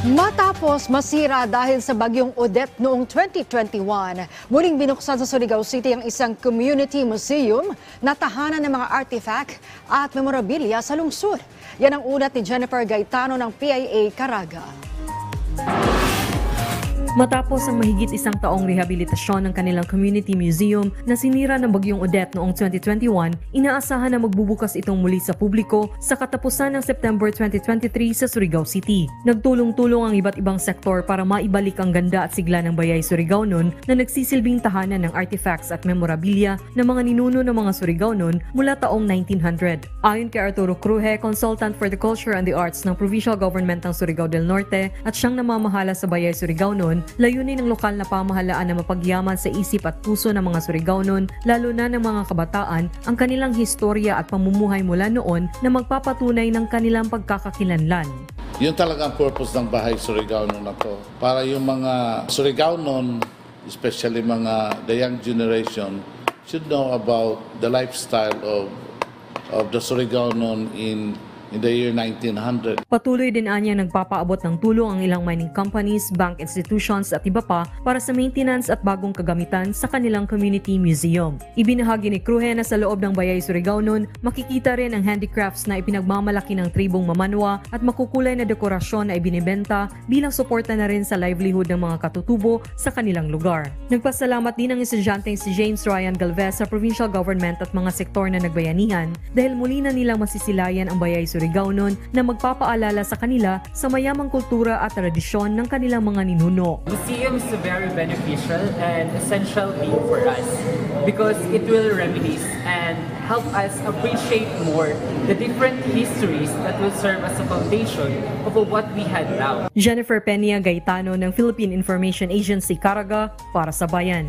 Matapos masira dahil sa bagyong Odette noong 2021, muling binuksan sa Surigao City ang isang community museum na tahanan ng mga artifact at memorabilia sa lungsod. Yan ang ulat ni Jennifer Gaetano ng PIA Caraga. Matapos ang mahigit isang taong rehabilitasyon ng kanilang community museum na sinira ng bagyong Odette noong 2021, inaasahan na magbubukas itong muli sa publiko sa katapusan ng September 2023 sa Surigao City. Nagtulong-tulong ang iba't ibang sektor para maibalik ang ganda at sigla ng Bayay Surigao noon na nagsisilbing tahanan ng artifacts at memorabilia ng mga ninuno ng mga Surigao noon mula taong 1900. Ayon kay Arturo Cruje, consultant for the culture and the arts ng Provincial Government ng Surigao del Norte at siyang namamahala sa Bayay Surigao noon, layunin ng lokal na pamahalaan na mapagyaman sa isip at puso ng mga Surigao-non, lalo na ng mga kabataan, ang kanilang historya at pamumuhay mula noon na magpapatunay ng kanilang pagkakakilanlan. Yun talaga ang purpose ng Bahay Surigao-non na to. Para yung mga Surigao-non, especially the young generation, should know about the lifestyle of the Surigao-non in the year 1900. Patuloy din anya nagpapaabot ng tulong ang ilang mining companies, bank institutions at iba pa para sa maintenance at bagong kagamitan sa kanilang community museum. Ibinahagi ni Cruje na sa loob ng Bayay Surigao noon, makikita rin ang handicrafts na ipinagmamalaki ng tribong Mamanwa at makukulay na dekorasyon na ibinibenta bilang suporta na rin sa livelihood ng mga katutubo sa kanilang lugar. Nagpasalamat din ang estudyanteng si James Ryan Galvez sa provincial government at mga sektor na nagbayanihan dahil muli na nilang masisilayan ang Bayay Surigao noon na magpapaalala sa kanila sa mayamang kultura at tradisyon ng kanilang mga ninuno. Museum is very beneficial and essential thing for us because it will reminisce and help us appreciate more the different histories that will serve as a foundation of what we had now. Jennifer Peña Gaetano ng Philippine Information Agency Caraga para sa Bayan.